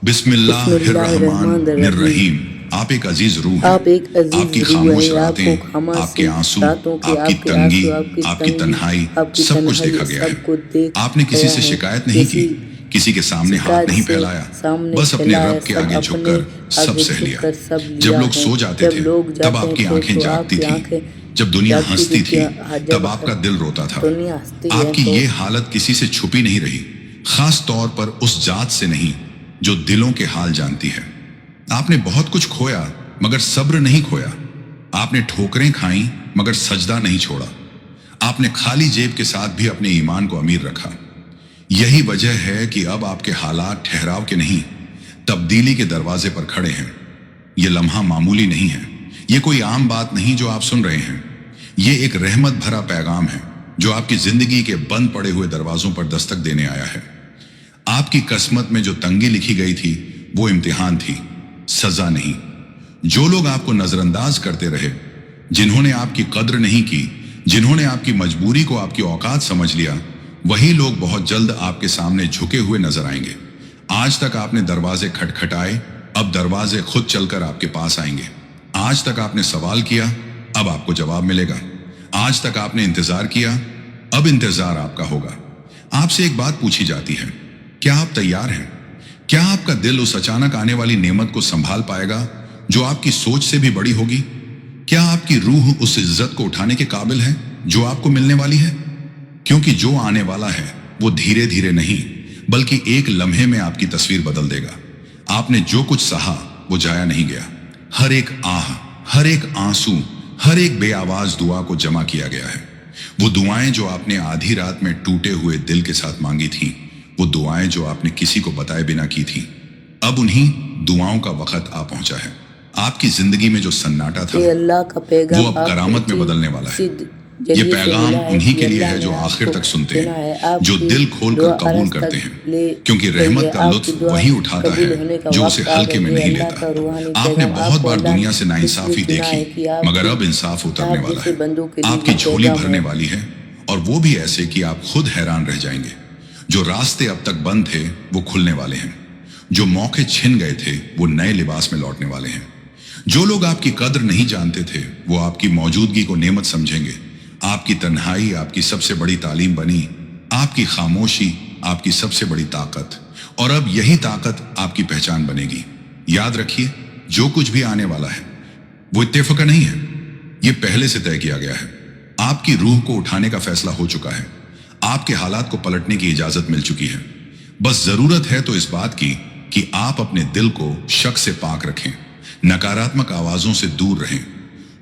बिस्मिल्लाहिर्रहमानिर्रहीम। आप एक अजीज रूह हैं, आपकी खामोश रातें, आपके आंसू, आपकी तंगी, आपकी तन्हाई, सब कुछ देखा गया है। आपने किसी से शिकायत नहीं की, किसी के सामने हाथ नहीं फैलाया, बस अपने रब के आगे झुककर सब सह लिया। जब लोग सो जाते थे तब आपकी आंखें जागती थीं, जब दुनिया हंसती थी तब आपका दिल रोता था। आपकी ये हालत किसी से छुपी नहीं रही, खास तौर पर उस जात से नहीं जो दिलों के हाल जानती है। आपने बहुत कुछ खोया मगर सब्र नहीं खोया। आपने ठोकरें खाई मगर सजदा नहीं छोड़ा। आपने खाली जेब के साथ भी अपने ईमान को अमीर रखा। यही वजह है कि अब आपके हालात ठहराव के नहीं, तब्दीली के दरवाजे पर खड़े हैं। ये लम्हा मामूली नहीं है, ये कोई आम बात नहीं जो आप सुन रहे हैं। ये एक रहमत भरा पैगाम है जो आपकी जिंदगी के बंद पड़े हुए दरवाजों पर दस्तक देने आया है। आपकी किस्मत में जो तंगी लिखी गई थी वो इम्तिहान थी, सजा नहीं। जो लोग आपको नजरअंदाज करते रहे, जिन्होंने आपकी कद्र नहीं की, जिन्होंने आपकी मजबूरी को आपकी औकात समझ लिया, वही लोग बहुत जल्द आपके सामने झुके हुए नजर आएंगे। आज तक आपने दरवाजे खटखटाए, अब दरवाजे खुद चलकर आपके पास आएंगे। आज तक आपने सवाल किया, अब आपको जवाब मिलेगा। आज तक आपने इंतजार किया, अब इंतजार आपका होगा। आपसे एक बात पूछी जाती है, क्या आप तैयार हैं? क्या आपका दिल उस अचानक आने वाली नेमत को संभाल पाएगा जो आपकी सोच से भी बड़ी होगी? क्या आपकी रूह उस इज्जत को उठाने के काबिल है जो आपको मिलने वाली है? क्योंकि जो आने वाला है वो धीरे धीरे नहीं बल्कि एक लम्हे में आपकी तस्वीर बदल देगा। आपने जो कुछ सहा वो जाया नहीं गया। हर एक आह, हर एक आंसू, हर एक बेआवाज दुआ को जमा किया गया है। वो दुआएं जो आपने आधी रात में टूटे हुए दिल के साथ मांगी थी, वो दुआएं जो आपने किसी को बताए बिना की थी, अब उन्हीं दुआओं का वक्त आ पहुंचा है। आपकी जिंदगी में जो सन्नाटा था वो अब करामत में बदलने वाला है। ये पैगाम उन्हीं के लिए है जो आखिर तक सुनते हैं, जो दिल खोलकर कबूल करते हैं, क्योंकि रहमत का लुत्फ वही उठाता है जो उसे हल्के में नहीं लेता। आपने बहुत बार दुनिया से नाइंसाफी देखी, मगर अब इंसाफ उतरने वाला है, आपकी झोली भरने वाली है, और वो भी ऐसे कि आप खुद हैरान रह जाएंगे। जो रास्ते अब तक बंद थे वो खुलने वाले हैं, जो मौके छिन गए थे वो नए लिबास में लौटने वाले हैं। जो लोग आपकी कद्र नहीं जानते थे वो आपकी मौजूदगी को नेमत समझेंगे। आपकी तन्हाई आपकी सबसे बड़ी तालीम बनी, आपकी खामोशी आपकी सबसे बड़ी ताकत, और अब यही ताकत आपकी पहचान बनेगी। याद रखिए, जो कुछ भी आने वाला है वो इत्तेफाक नहीं है, ये पहले से तय किया गया है। आपकी रूह को उठाने का फैसला हो चुका है, आपके हालात को पलटने की इजाजत मिल चुकी है। बस जरूरत है तो इस बात की कि आप अपने दिल को शक से पाक रखें, नकारात्मक आवाजों से दूर रहें।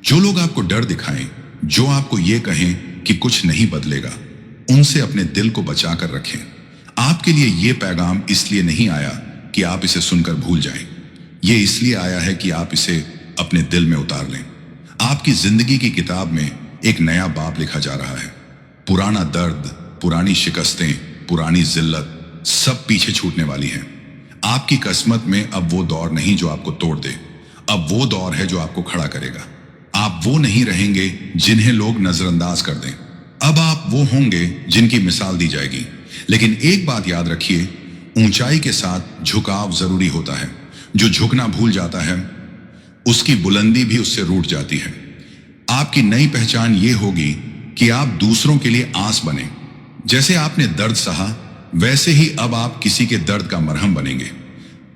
जो लोग आपको डर दिखाएं, जो आपको ये कहें कि कुछ नहीं बदलेगा, उनसे अपने दिल को बचा कर रखें। आपके लिए ये पैगाम इसलिए नहीं आया कि आप इसे सुनकर भूल जाएं, ये इसलिए आया है कि आप इसे अपने दिल में उतार लें। आपकी जिंदगी की किताब में एक नया बाब लिखा जा रहा है। पुराना दर्द, पुरानी शिकस्तें, पुरानी जिल्लत सब पीछे छूटने वाली हैं। आपकी किस्मत में अब वो दौर नहीं जो आपको तोड़ दे, अब वो दौर है जो आपको खड़ा करेगा। आप वो नहीं रहेंगे जिन्हें लोग नजरअंदाज कर दें, अब आप वो होंगे जिनकी मिसाल दी जाएगी। लेकिन एक बात याद रखिए, ऊंचाई के साथ झुकाव जरूरी होता है। जो झुकना भूल जाता है उसकी बुलंदी भी उससे रूठ जाती है। आपकी नई पहचान ये होगी कि आप दूसरों के लिए आस बने। जैसे आपने दर्द सहा वैसे ही अब आप किसी के दर्द का मरहम बनेंगे।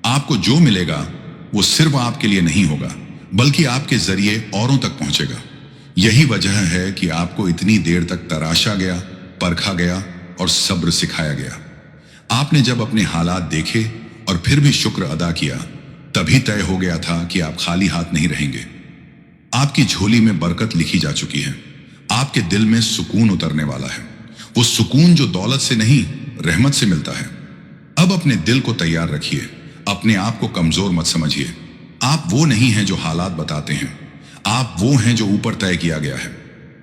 आपको जो मिलेगा वो सिर्फ आपके लिए नहीं होगा बल्कि आपके जरिए औरों तक पहुंचेगा। यही वजह है कि आपको इतनी देर तक तराशा गया, परखा गया और सब्र सिखाया गया। आपने जब अपने हालात देखे और फिर भी शुक्र अदा किया, तभी तय हो गया था कि आप खाली हाथ नहीं रहेंगे। आपकी झोली में बरकत लिखी जा चुकी है, आपके दिल में सुकून उतरने वाला है। वो सुकून जो दौलत से नहीं रहमत से मिलता है। अब अपने दिल को तैयार रखिए, अपने आप को कमजोर मत समझिए। आप वो नहीं हैं जो हालात बताते हैं, आप वो हैं जो ऊपर तय किया गया है।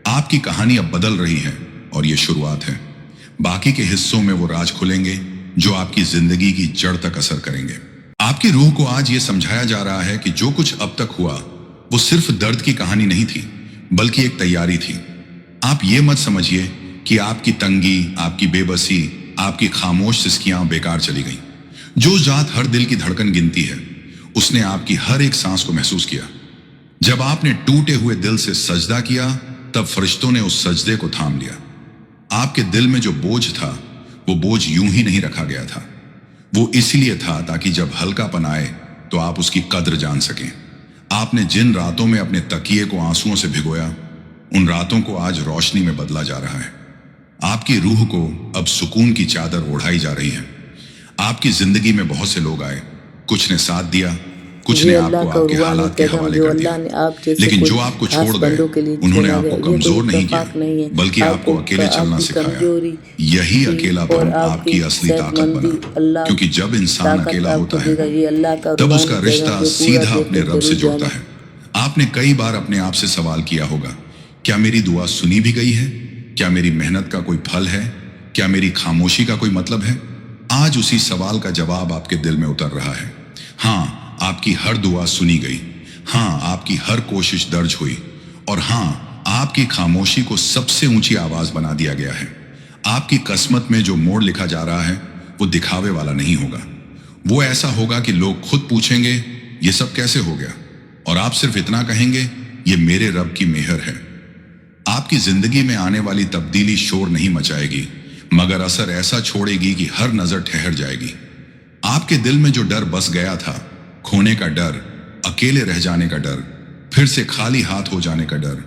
आपकी कहानी अब बदल रही है और ये शुरुआत है। बाकी के हिस्सों में वो राज खुलेंगे जो आपकी जिंदगी की जड़ तक असर करेंगे। आपकी रूह को आज ये समझाया जा रहा है कि जो कुछ अब तक हुआ वो सिर्फ दर्द की कहानी नहीं थी बल्कि एक तैयारी थी। आप ये मत समझिए कि आपकी तंगी, आपकी बेबसी, आपकी खामोश सिसकियां बेकार चली गईं। जो जात हर दिल की धड़कन गिनती है, उसने आपकी हर एक सांस को महसूस किया। जब आपने टूटे हुए दिल से सजदा किया, तब फरिश्तों ने उस सजदे को थाम लिया। आपके दिल में जो बोझ था, वो बोझ यूं ही नहीं रखा गया था। वो इसलिए था ताकि जब हल्कापन आए तो आप उसकी कद्र जान सकें। आपने जिन रातों में अपने तकिए को आंसुओं से भिगोया, उन रातों को आज रोशनी में बदला जा रहा है। आपकी रूह को अब सुकून की चादर ओढ़ाई जा रही है। आपकी जिंदगी में बहुत से लोग आए, कुछ ने साथ दिया, कुछ ने आपको आपके हालात के हवाले कर दिया, लेकिन जो आपको छोड़ गए, उन्होंने आपको कमजोर नहीं किया, बल्कि आपको अकेले चलना सिखाया। यही अकेलापन आपकी असली ताकत बना, क्योंकि जब इंसान अकेला होता है, तब उसका रिश्ता सीधा अपने रब से जुड़ता है। आपने कई बार अपने आप से सवाल किया होगा, क्या मेरी दुआ सुनी भी गई है? क्या मेरी मेहनत का कोई फल है? क्या मेरी खामोशी का कोई मतलब है? आज उसी सवाल का जवाब आपके दिल में उतर रहा है। हाँ, आपकी हर दुआ सुनी गई। हाँ, आपकी हर कोशिश दर्ज हुई। और हाँ, आपकी खामोशी को सबसे ऊंची आवाज बना दिया गया है। आपकी किस्मत में जो मोड़ लिखा जा रहा है, वो दिखावे वाला नहीं होगा। वो ऐसा होगा कि लोग खुद पूछेंगे, ये सब कैसे हो गया? और आप सिर्फ इतना कहेंगे, ये मेरे रब की मेहर है। आपकी जिंदगी में आने वाली तब्दीली शोर नहीं मचाएगी, मगर असर ऐसा छोड़ेगी कि हर नजर ठहर जाएगी। आपके दिल में जो डर बस गया था, खोने का डर, अकेले रह जाने का डर, फिर से खाली हाथ हो जाने का डर,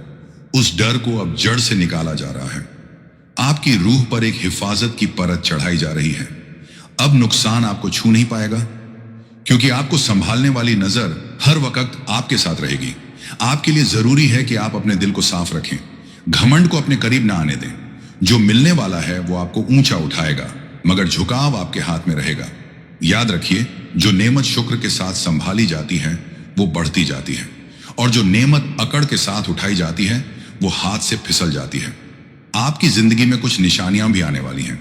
उस डर को अब जड़ से निकाला जा रहा है। आपकी रूह पर एक हिफाजत की परत चढ़ाई जा रही है। अब नुकसान आपको छू नहीं पाएगा, क्योंकि आपको संभालने वाली नजर हर वक्त आपके साथ रहेगी। आपके लिए जरूरी है कि आप अपने दिल को साफ रखें, घमंड को अपने करीब ना आने दें। जो मिलने वाला है वो आपको ऊंचा उठाएगा, मगर झुकाव आपके हाथ में रहेगा। याद रखिए, जो नेमत शुक्र के साथ संभाली जाती है वो बढ़ती जाती है, और जो नेमत अकड़ के साथ उठाई जाती है वो हाथ से फिसल जाती है। आपकी जिंदगी में कुछ निशानियां भी आने वाली हैं,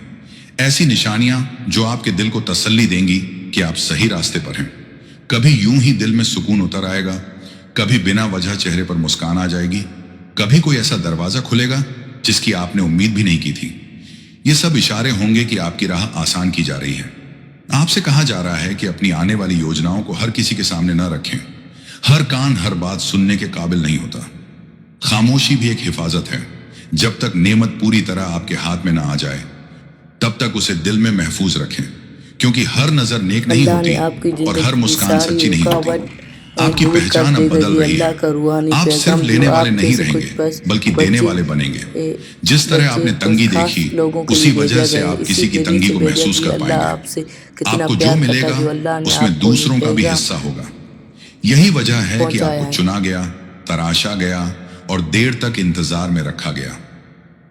ऐसी निशानियां जो आपके दिल को तसल्ली देंगी कि आप सही रास्ते पर हैं। कभी यूं ही दिल में सुकून उतर आएगा, कभी बिना वजह चेहरे पर मुस्कान आ जाएगी, कभी कोई ऐसा दरवाजा खुलेगा जिसकी आपने उम्मीद भी नहीं की थी। ये सब इशारे होंगे कि आपकी राह आसान की जा रही है। आपसे कहा जा रहा है कि अपनी आने वाली योजनाओं को हर किसी के सामने न रखें। हर कान हर बात सुनने के काबिल नहीं होता। खामोशी भी एक हिफाजत है। जब तक नेमत पूरी तरह आपके हाथ में ना आ जाए, तब तक उसे दिल में महफूज रखें, क्योंकि हर नजर नेक नहीं होती और हर मुस्कान सच्ची नहीं होती। आपकी पहचान अब बदल रही है। आप सिर्फ लेने वाले नहीं रहेंगे, बल्कि देने वाले बनेंगे। जिस तरह आपने तंगी देखी, उसी वजह से आप किसी की तंगी को महसूस कर पाएंगे। आपको जो मिलेगा उसमें दूसरों का भी हिस्सा होगा। यही वजह है कि आपको चुना गया, तराशा गया और देर तक इंतजार में रखा गया।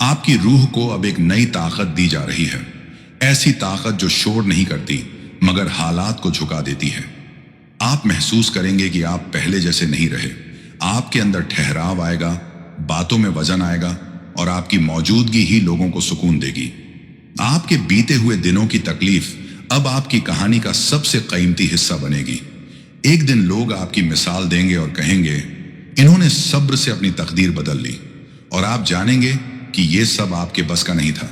आपकी रूह को अब एक नई ताकत दी जा रही है, ऐसी ताकत जो शोर नहीं करती मगर हालात को झुका देती है। आप महसूस करेंगे कि आप पहले जैसे नहीं रहे। आपके अंदर ठहराव आएगा, बातों में वजन आएगा, और आपकी मौजूदगी ही लोगों को सुकून देगी। आपके बीते हुए दिनों की तकलीफ अब आपकी कहानी का सबसे कीमती हिस्सा बनेगी। एक दिन लोग आपकी मिसाल देंगे और कहेंगे, इन्होंने सब्र से अपनी तकदीर बदल ली। और आप जानेंगे कि यह सब आपके बस का नहीं था,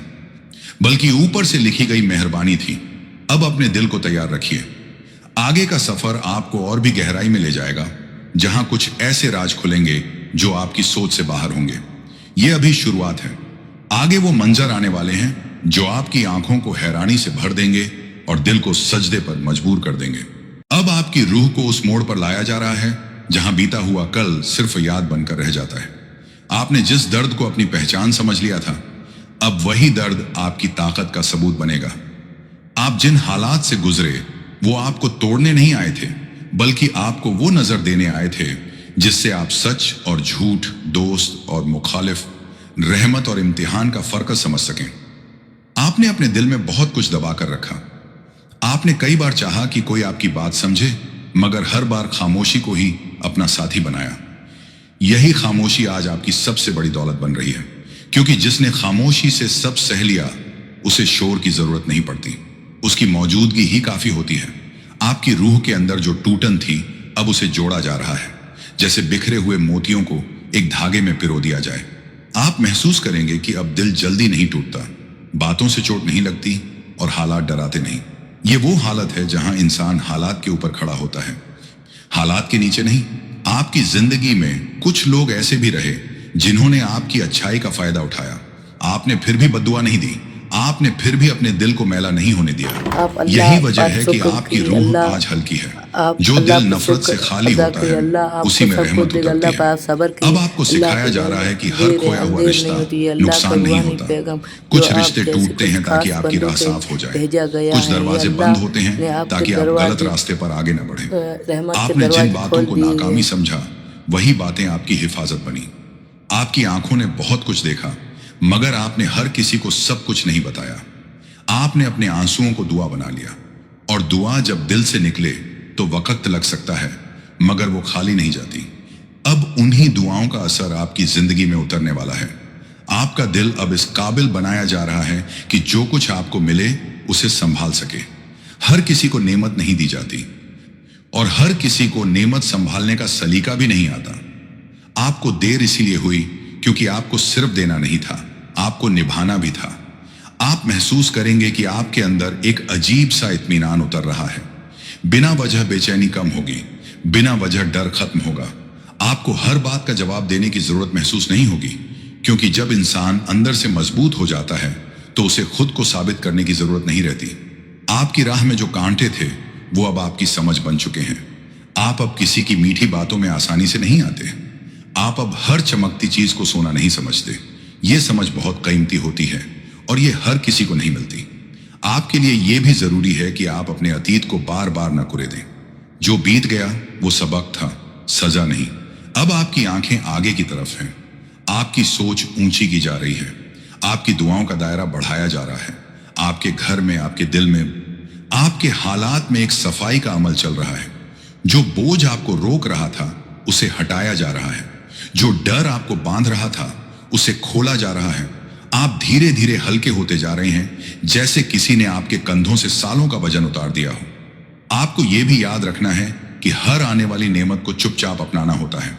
बल्कि ऊपर से लिखी गई मेहरबानी थी। अब अपने दिल को तैयार रखिए। आगे का सफर आपको और भी गहराई में ले जाएगा, जहां कुछ ऐसे राज खुलेंगे जो आपकी सोच से बाहर होंगे। यह अभी शुरुआत है। आगे वो मंजर आने वाले हैं जो आपकी आंखों को हैरानी से भर देंगे और दिल को सजदे पर मजबूर कर देंगे। अब आपकी रूह को उस मोड़ पर लाया जा रहा है जहां बीता हुआ कल सिर्फ याद बनकर रह जाता है। आपने जिस दर्द को अपनी पहचान समझ लिया था, अब वही दर्द आपकी ताकत का सबूत बनेगा। आप जिन हालात से गुजरे, वो आपको तोड़ने नहीं आए थे, बल्कि आपको वो नजर देने आए थे जिससे आप सच और झूठ, दोस्त और मुखालिफ, रहमत और इम्तिहान का फर्क समझ सकें। आपने अपने दिल में बहुत कुछ दबा कर रखा। आपने कई बार चाहा कि कोई आपकी बात समझे, मगर हर बार खामोशी को ही अपना साथी बनाया। यही खामोशी आज आपकी सबसे बड़ी दौलत बन रही है, क्योंकि जिसने खामोशी से सब सह लिया, उसे शोर की जरूरत नहीं पड़ती। उसकी मौजूदगी ही काफी होती है। आपकी रूह के अंदर जो टूटन थी, अब उसे जोड़ा जा रहा है, जैसे बिखरे हुए मोतियों को एक धागे में पिरो दिया जाए। आप महसूस करेंगे कि अब दिल जल्दी नहीं टूटता, बातों से चोट नहीं लगती और हालात डराते नहीं। یہ وہ حالت ہے جہاں انسان حالات کے اوپر کھڑا ہوتا ہے، حالات کے نیچے نہیں۔ آپ کی زندگی میں کچھ لوگ ایسے بھی رہے جنہوں نے آپ کی اچھائی کا فائدہ اٹھایا، آپ نے پھر بھی بددعا نہیں دی، آپ نے پھر بھی اپنے دل کو میلا نہیں ہونے دیا۔ یہی وجہ ہے کہ آپ کی روح آج ہلکی ہے۔ جو دل نفرت سے خالی ہوتا ہے اسی میں رحمت اترتی ہے۔ اب آپ کو سکھایا جا رہا ہے کہ ہر کھویا ہوا رشتہ نقصان نہیں ہوتا، کچھ رشتے ٹوٹتے ہیں تاکہ آپ کی راہ صاف ہو جائے، کچھ دروازے بند ہوتے ہیں تاکہ آپ غلط راستے پر آگے نہ بڑھیں۔ آپ نے جن باتوں کو ناکامی سمجھا وہی باتیں آپ کی حفاظت بنی۔ آپ کی آنکھوں نے بہت کچھ دیکھا مگر آپ نے ہر کسی کو سب کچھ نہیں بتایا۔ آپ نے اپنے آنسوؤں کو دعا بنا لیا، اور دعا جب دل سے نکلے تو وقت لگ سکتا ہے مگر وہ خالی نہیں جاتی۔ اب انہی دعاؤں کا اثر آپ کی زندگی میں اترنے والا ہے۔ آپ کا دل اب اس قابل بنایا جا رہا ہے کہ جو کچھ آپ کو ملے اسے سنبھال سکے۔ ہر کسی کو نعمت نہیں دی جاتی، اور ہر کسی کو نعمت سنبھالنے کا سلیقہ بھی نہیں آتا۔ آپ کو دیر اسی لیے ہوئی کیونکہ آپ کو صرف دینا نہیں تھا، آپ کو نبھانا بھی تھا۔ آپ محسوس کریں گے کہ آپ کے اندر ایک عجیب سا اطمینان اتر رہا ہے۔ بنا وجہ بے چینی کم ہوگی، بنا وجہ ڈر ختم ہوگا۔ آپ کو ہر بات کا جواب دینے کی ضرورت محسوس نہیں ہوگی، کیونکہ جب انسان اندر سے مضبوط ہو جاتا ہے تو اسے خود کو ثابت کرنے کی ضرورت نہیں رہتی۔ آپ کی راہ میں جو کانٹے تھے وہ اب آپ کی سمجھ بن چکے ہیں۔ آپ اب کسی کی میٹھی باتوں میں آسانی سے نہیں آتے۔ آپ اب ہر چمکتی چیز کو سونا نہیں سمجھتے۔ یہ سمجھ بہت قیمتی ہوتی ہے اور یہ ہر کسی کو نہیں ملتی۔ آپ کے لیے یہ بھی ضروری ہے کہ آپ اپنے اتیت کو بار بار نہ کرے دیں۔ جو بیت گیا وہ سبق تھا، سزا نہیں۔ اب آپ کی آنکھیں آگے کی طرف ہیں، آپ کی سوچ اونچی کی جا رہی ہے، آپ کی دعاؤں کا دائرہ بڑھایا جا رہا ہے۔ آپ کے گھر میں، آپ کے دل میں، آپ کے حالات میں ایک صفائی کا عمل چل رہا ہے۔ جو بوجھ آپ کو روک رہا تھا اسے ہٹایا جا رہا ہے، جو ڈر آپ کو باندھ رہا تھا اسے کھولا جا رہا ہے۔ آپ دھیرے دھیرے ہلکے ہوتے جا رہے ہیں، جیسے کسی نے آپ کے کندھوں سے سالوں کا وزن اتار دیا ہو۔ آپ کو یہ بھی یاد رکھنا ہے کہ ہر آنے والی نعمت کو چپ چاپ اپنانا ہوتا ہے۔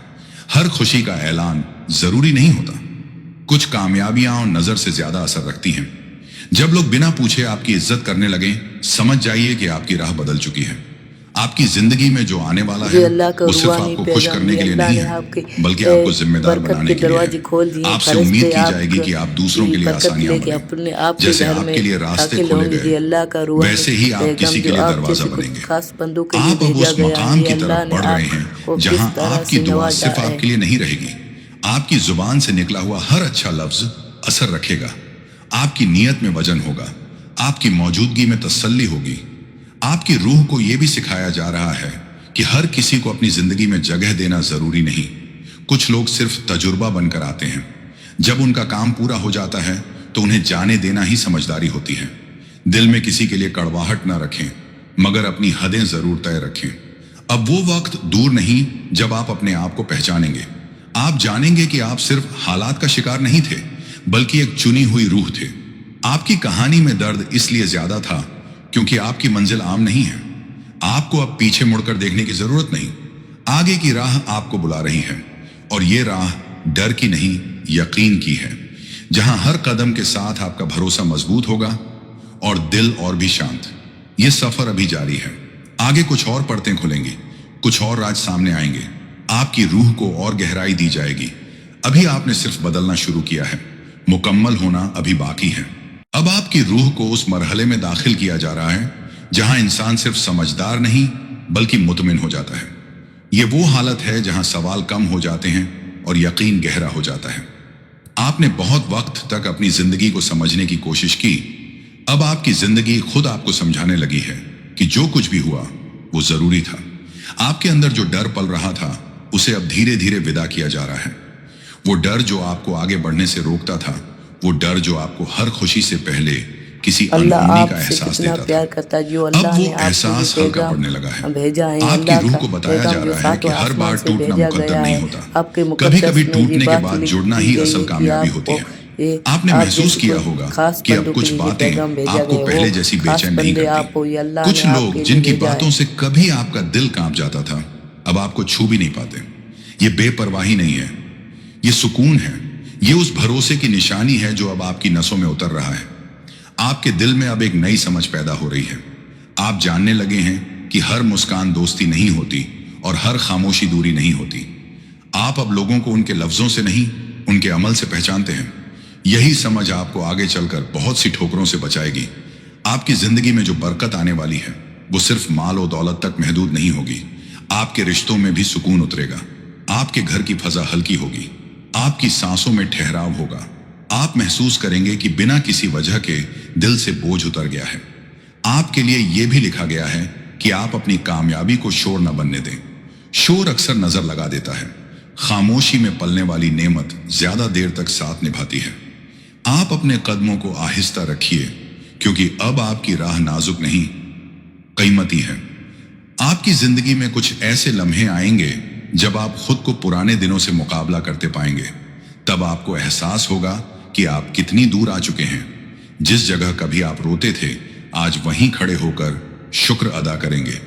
ہر خوشی کا اعلان ضروری نہیں ہوتا۔ کچھ کامیابیاں اور نظر سے زیادہ اثر رکھتی ہیں۔ جب لوگ بنا پوچھے آپ کی عزت کرنے لگیں، سمجھ جائیے کہ آپ کی راہ بدل چکی ہے۔ آپ کی زندگی میں جو آنے والا ہے وہ صرف آپ کو خوش کرنے کے لیے نہیں ہے، بلکہ آپ کو ذمہ دار بنانے کے لیے ہے۔ آپ سے امید کی جائے گی کہ آپ دوسروں کے لیے آسانیاں بنیں۔ جیسے آپ کے لیے راستے کھولے گئے ویسے ہی آپ کسی کے لیے دروازہ بنیں گے۔ آپ اب اس مقام کی طرف بڑھ رہے ہیں جہاں آپ کی دعا صرف آپ کے لیے نہیں رہے گی۔ آپ کی زبان سے نکلا ہوا ہر اچھا لفظ اثر رکھے گا۔ آپ کی نیت میں وزن ہوگا، آپ کی موجودگی میں تسلی ہوگی۔ آپ کی روح کو یہ بھی سکھایا جا رہا ہے کہ ہر کسی کو اپنی زندگی میں جگہ دینا ضروری نہیں۔ کچھ لوگ صرف تجربہ بن کر آتے ہیں، جب ان کا کام پورا ہو جاتا ہے تو انہیں جانے دینا ہی سمجھداری ہوتی ہے۔ دل میں کسی کے لیے کڑواہٹ نہ رکھیں، مگر اپنی حدیں ضرور طے رکھیں۔ اب وہ وقت دور نہیں جب آپ اپنے آپ کو پہچانیں گے۔ آپ جانیں گے کہ آپ صرف حالات کا شکار نہیں تھے، بلکہ ایک چنی ہوئی روح تھے۔ آپ کی کہانی میں درد اس لیے زیادہ تھا کیونکہ آپ کی منزل عام نہیں ہے۔ آپ کو اب پیچھے مڑ کر دیکھنے کی ضرورت نہیں۔ آگے کی راہ آپ کو بلا رہی ہے، اور یہ راہ ڈر کی نہیں، یقین کی ہے، جہاں ہر قدم کے ساتھ آپ کا بھروسہ مضبوط ہوگا اور دل اور بھی شانت۔ یہ سفر ابھی جاری ہے، آگے کچھ اور پرتیں کھلیں گی، کچھ اور راز سامنے آئیں گے، آپ کی روح کو اور گہرائی دی جائے گی۔ ابھی آپ نے صرف بدلنا شروع کیا ہے، مکمل ہونا ابھی باقی ہے۔ اب آپ کی روح کو اس مرحلے میں داخل کیا جا رہا ہے جہاں انسان صرف سمجھدار نہیں بلکہ مطمئن ہو جاتا ہے۔ یہ وہ حالت ہے جہاں سوال کم ہو جاتے ہیں اور یقین گہرا ہو جاتا ہے۔ آپ نے بہت وقت تک اپنی زندگی کو سمجھنے کی کوشش کی، اب آپ کی زندگی خود آپ کو سمجھانے لگی ہے کہ جو کچھ بھی ہوا وہ ضروری تھا۔ آپ کے اندر جو ڈر پل رہا تھا اسے اب دھیرے دھیرے ودا کیا جا رہا ہے۔ وہ ڈر جو آپ کو آگے بڑھنے سے روکتا تھا، وہ ڈر جو آپ کو ہر خوشی سے پہلے کسی انہونی کا احساس دیتا تھا، اب وہ احساس ہلکا پڑنے لگا ہے۔ آپ کی روح کو بتایا جا رہا ہے کہ ہر بار ٹوٹنا مقدر نہیں ہوتا، کبھی کبھی ٹوٹنے کے بعد جڑنا ہی اصل کامیابی ہوتی ہے۔ آپ نے محسوس کیا ہوگا کہ اب کچھ باتیں آپ کو پہلے جیسی بے چین نہیں کرتی۔ کچھ لوگ جن کی باتوں سے کبھی آپ کا دل کانپ جاتا تھا اب آپ کو چھو بھی نہیں پاتے۔ یہ بے پرواہی نہیں ہے، یہ سکون ہے۔ یہ اس بھروسے کی نشانی ہے جو اب آپ کی نسوں میں اتر رہا ہے۔ آپ کے دل میں اب ایک نئی سمجھ پیدا ہو رہی ہے۔ आप जानने लगे हैं कि हर मुस्कान दोस्ती नहीं होती और हर खामोशी दूरी नहीं होती। आप अब लोगों को उनके लफ्जों से नहीं, उनके अमल से पहचानते हैं। यही समझ आपको आगे चलकर बहुत सी ठोकरों से बचाएगी। आपकी जिंदगी में जो बरकत आने वाली है वो सिर्फ माल और दौलत तक महदूद नहीं होगी। आपके रिश्तों में भी सुकून उतरेगा। आपके घर की फजा हल्की होगी। आपकी सांसों में ठहराव होगा। आप महसूस करेंगे कि बिना किसी वजह के दिल से बोझ उतर गया है। आपके लिए यह भी लिखा गया है कि आप अपनी कामयाबी को शोर न बनने दें। शोर अक्सर नजर लगा देता है। खामोशी में पलने वाली नेमत ज्यादा देर तक साथ निभाती है। आप अपने कदमों को आहिस्ता रखिए, क्योंकि अब आपकी राह नाजुक नहीं, कीमती है। आपकी जिंदगी में कुछ ऐसे लम्हे आएंगे जब आप खुद को पुराने दिनों से मुकाबला करते पाएंगे। तब आपको एहसास होगा कि आप कितनी दूर आ चुके हैं। जिस जगह कभी आप रोते थे, आज वहीं खड़े होकर शुक्र अदा करेंगे।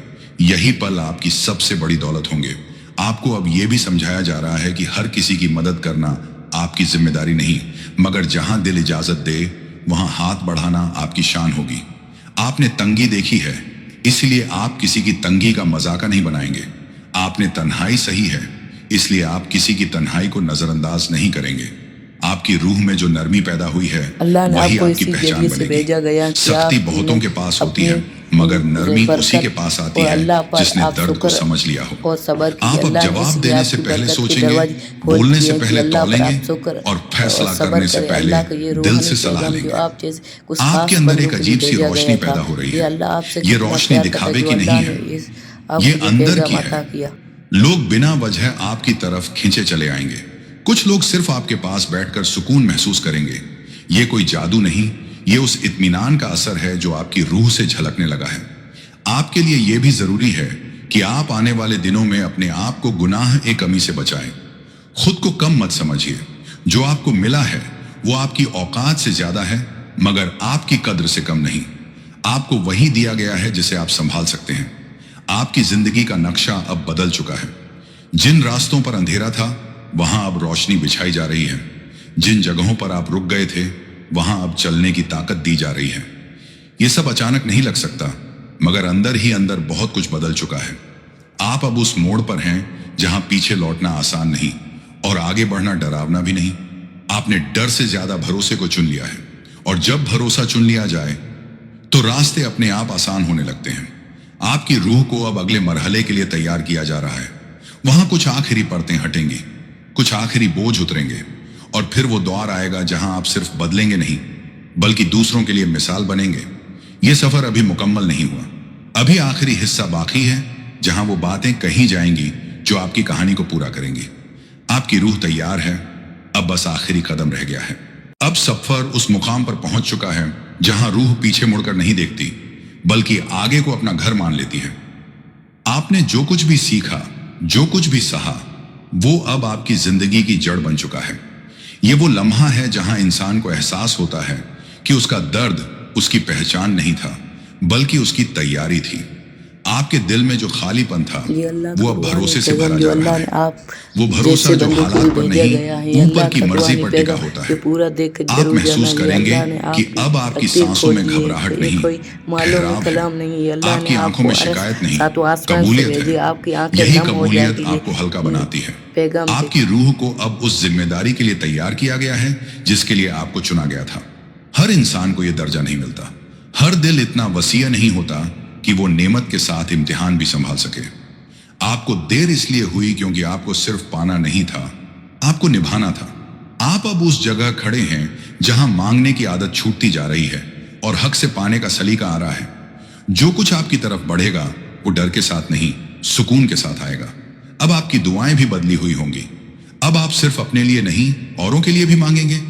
यही पल आपकी सबसे बड़ी दौलत होंगे। आपको अब यह भी समझाया जा रहा है कि हर किसी की मदद करना आपकी जिम्मेदारी नहीं, मगर जहां दिल इजाजत दे वहां हाथ बढ़ाना आपकी शान होगी। आपने तंगी देखी है, इसलिए आप किसी की तंगी का मजाका नहीं बनाएंगे। आपने तन्हाई सही है, इसलिए आप किसी की तन्हाई को नजरअंदाज नहीं करेंगे। आपकी रूह में जो नरमी पैदा हुई है वही आपकी पहचान बनेगी। सख्ती बहुतों के पास होती है, मगर नरमी उसी के पास आती है जिसने दर्द को समझ लिया हो। आप अब जवाब देने से पहले सोचेंगे, बोलने से पहले तौलेंगे और फैसला करने से पहले दिल से सलाह लेंगे। आपके अंदर एक अजीब सी रोशनी पैदा हो रही है। ये रोशनी दिखावे की नहीं है, ये अंदर की है। लोग बिना वजह आपकी तरफ खींचे चले आएंगे। कुछ लोग सिर्फ आपके पास बैठकर सुकून महसूस करेंगे। ये कोई जादू नहीं, ये उस इत्मीनान का असर है जो आपकी रूह से झलकने लगा है। आपके लिए यह भी जरूरी है कि आप आने वाले दिनों में अपने आप को गुनाह ए कमी से बचाएं। खुद को कम मत समझिए। जो आपको मिला है वो आपकी औकात से ज्यादा है, मगर आपकी कद्र से कम नहीं। आपको वही दिया गया है जिसे आप संभाल सकते हैं। आपकी जिंदगी का नक्शा अब बदल चुका है। जिन रास्तों पर अंधेरा था वहां अब रोशनी बिछाई जा रही है। जिन जगहों पर आप रुक गए थे वहां अब चलने की ताकत दी जा रही है। यह सब अचानक नहीं लग सकता, मगर अंदर ही अंदर बहुत कुछ बदल चुका है। आप अब उस मोड़ पर हैं जहां पीछे लौटना आसान नहीं और आगे बढ़ना डरावना भी नहीं। आपने डर से ज्यादा भरोसे को चुन लिया है, और जब भरोसा चुन लिया जाए तो रास्ते अपने आप आसान होने लगते हैं। आपकी रूह को अब अगले मरहले के लिए तैयार किया जा रहा है। वहां कुछ आखिरी परतें हटेंगी, कुछ आखिरी बोझ उतरेंगे, और फिर वो दौर आएगा जहां आप सिर्फ बदलेंगे नहीं, बल्कि दूसरों के लिए मिसाल बनेंगे। ये सफर अभी मुकम्मल नहीं हुआ। अभी आखिरी हिस्सा बाकी है जहां वो बातें कही जाएंगी जो आपकी कहानी को पूरा करेंगी। आपकी रूह तैयार है, अब बस आखिरी कदम रह गया है। अब सफर उस मुकाम पर पहुंच चुका है जहां रूह पीछे मुड़कर नहीं देखती, बल्कि आगे को अपना घर मान लेती है। आपने जो कुछ भी सीखा, जो कुछ भी सहा, वो अब आपकी जिंदगी की जड़ बन चुका है। ये वो लम्हा है जहां इंसान को एहसास होता है कि उसका दर्द उसकी पहचान नहीं था, बल्कि उसकी तैयारी थी। आपके दिल में जो खालीपन था वो अब भरोसे से भरा जा रहा है। वो भरोसा जो हालात पर नहीं, ऊपर की मर्जी पर टिका होता है। आप महसूस करेंगे कि अब आपकी सांसों में घबराहट नहीं, ठहराव है। आपकी आंखों में शिकायत नहीं, कबूलियत है। यही कबूलियत आपको हल्का बनाती है। आपकी रूह को अब उस जिम्मेदारी के लिए तैयार किया गया है जिसके लिए आपको चुना गया था। हर इंसान को यह दर्जा नहीं मिलता। हर दिल इतना वसीय नहीं होता कि वो नेमत के साथ इम्तिहान भी संभाल सके। आपको देर इसलिए हुई क्योंकि आपको सिर्फ पाना नहीं था, आपको निभाना था। आप अब उस जगह खड़े हैं जहां मांगने की आदत छूटती जा रही है और हक से पाने का सलीका आ रहा है। जो कुछ आपकी तरफ बढ़ेगा वो डर के साथ नहीं, सुकून के साथ आएगा। अब आपकी दुआएं भी बदली हुई होंगी। अब आप सिर्फ अपने लिए नहीं, औरों के लिए भी मांगेंगे।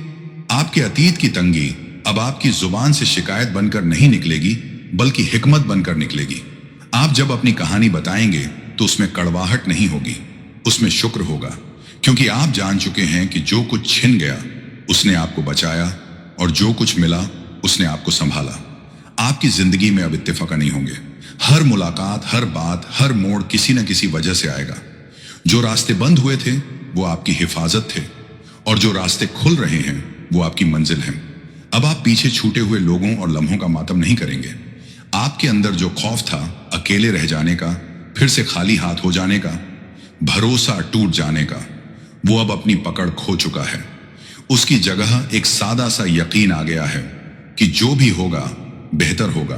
आपके अतीत की तंगी अब आपकी जुबान से शिकायत बनकर नहीं निकलेगी, बल्कि हिकमत बनकर निकलेगी। आप जब अपनी कहानी बताएंगे तो उसमें कड़वाहट नहीं होगी, उसमें शुक्र होगा, क्योंकि आप जान चुके हैं कि जो कुछ छिन गया उसने आपको बचाया, और जो कुछ मिला उसने आपको संभाला। आपकी जिंदगी में अब इत्तेफाक नहीं होंगे। हर मुलाकात, हर बात, हर मोड़ किसी न किसी वजह से आएगा। जो रास्ते बंद हुए थे वो आपकी हिफाजत थे, और जो रास्ते खुल रहे हैं वो आपकी मंजिल हैं। अब आप पीछे छूटे हुए लोगों और लम्हों का मातम नहीं करेंगे। آپ کے اندر جو خوف تھا اکیلے رہ جانے کا، پھر سے خالی ہاتھ ہو جانے کا، بھروسہ ٹوٹ جانے کا، وہ اب اپنی پکڑ کھو چکا ہے۔ اس کی جگہ ایک سادہ سا یقین آ گیا ہے کہ جو بھی ہوگا بہتر ہوگا۔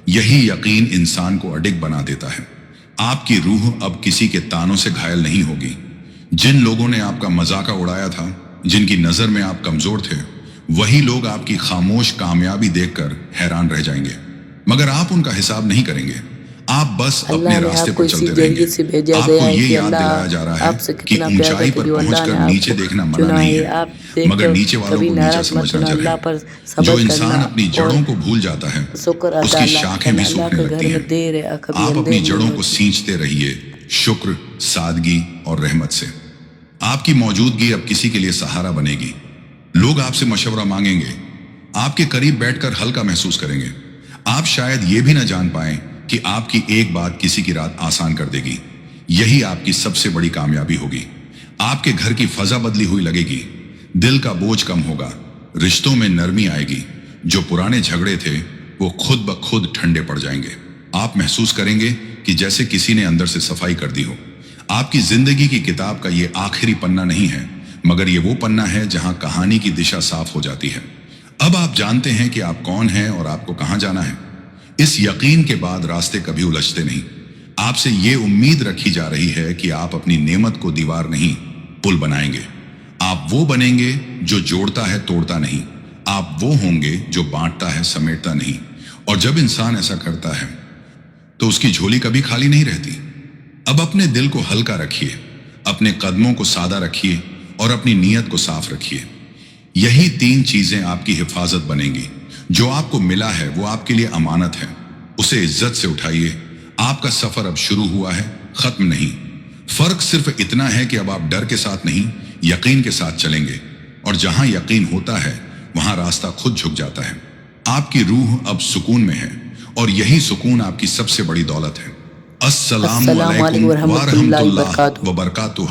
یہی یقین انسان کو اڈگ بنا دیتا ہے۔ آپ کی روح اب کسی کے تانوں سے گھائل نہیں ہوگی۔ جن لوگوں نے آپ کا مذاق اڑایا تھا، جن کی نظر میں آپ کمزور تھے، وہی لوگ آپ کی خاموش کامیابی دیکھ کر حیران رہ جائیں گے، مگر آپ ان کا حساب نہیں کریں گے۔ آپ بس اپنے راستے پر چلتے رہیں گے۔ آپ کو یہ یاد دلایا جا رہا ہے کہ اونچائی پر پہنچ کر نیچے دیکھنا منع نہیں ہے، مگر نیچے والوں کو نیچے سمجھنا جائے۔ جو انسان اپنی جڑوں کو بھول جاتا ہے، اس کی شاخیں بھی سوکھنے لگتی ہیں۔ آپ اپنی جڑوں کو سینچتے رہیے، شکر، سادگی اور رحمت سے۔ آپ کی موجودگی اب کسی کے لیے سہارا بنے گی۔ لوگ آپ سے مشورہ مانگیں گے، آپ کے قریب بیٹھ کر ہلکا محسوس کریں گے۔ آپ شاید یہ بھی نہ جان پائیں کہ آپ کی ایک بات کسی کی رات آسان کر دے گی۔ یہی آپ کی سب سے بڑی کامیابی ہوگی۔ آپ کے گھر کی فضا بدلی ہوئی لگے گی، دل کا بوجھ کم ہوگا، رشتوں میں نرمی آئے گی، جو پرانے جھگڑے تھے وہ خود بخود ٹھنڈے پڑ جائیں گے۔ آپ محسوس کریں گے کہ جیسے کسی نے اندر سے صفائی کر دی ہو۔ آپ کی زندگی کی کتاب کا یہ آخری پنہ نہیں ہے، مگر یہ وہ پنہ ہے جہاں کہانی کی دشا صاف ہو جاتی ہے۔ اب آپ جانتے ہیں کہ آپ کون ہیں اور آپ کو کہاں جانا ہے۔ اس یقین کے بعد راستے کبھی الجھتے نہیں۔ آپ سے یہ امید رکھی جا رہی ہے کہ آپ اپنی نعمت کو دیوار نہیں، پل بنائیں گے۔ آپ وہ بنیں گے جو جوڑتا ہے توڑتا نہیں۔ آپ وہ ہوں گے جو بانٹتا ہے سمیٹتا نہیں۔ اور جب انسان ایسا کرتا ہے تو اس کی جھولی کبھی خالی نہیں رہتی۔ اب اپنے دل کو ہلکا رکھیے، اپنے قدموں کو سادہ رکھیے اور اپنی نیت کو صاف رکھیے۔ یہی تین چیزیں آپ کی حفاظت بنیں گی۔ جو آپ کو ملا ہے وہ آپ کے لیے امانت ہے، اسے عزت سے اٹھائیے۔ آپ کا سفر اب شروع ہوا ہے، ختم نہیں۔ فرق صرف اتنا ہے کہ اب آپ ڈر کے ساتھ نہیں، یقین کے ساتھ چلیں گے، اور جہاں یقین ہوتا ہے وہاں راستہ خود جھک جاتا ہے۔ آپ کی روح اب سکون میں ہے، اور یہی سکون آپ کی سب سے بڑی دولت ہے۔ السلام علیکم ورحمۃ اللہ وبرکاتہ۔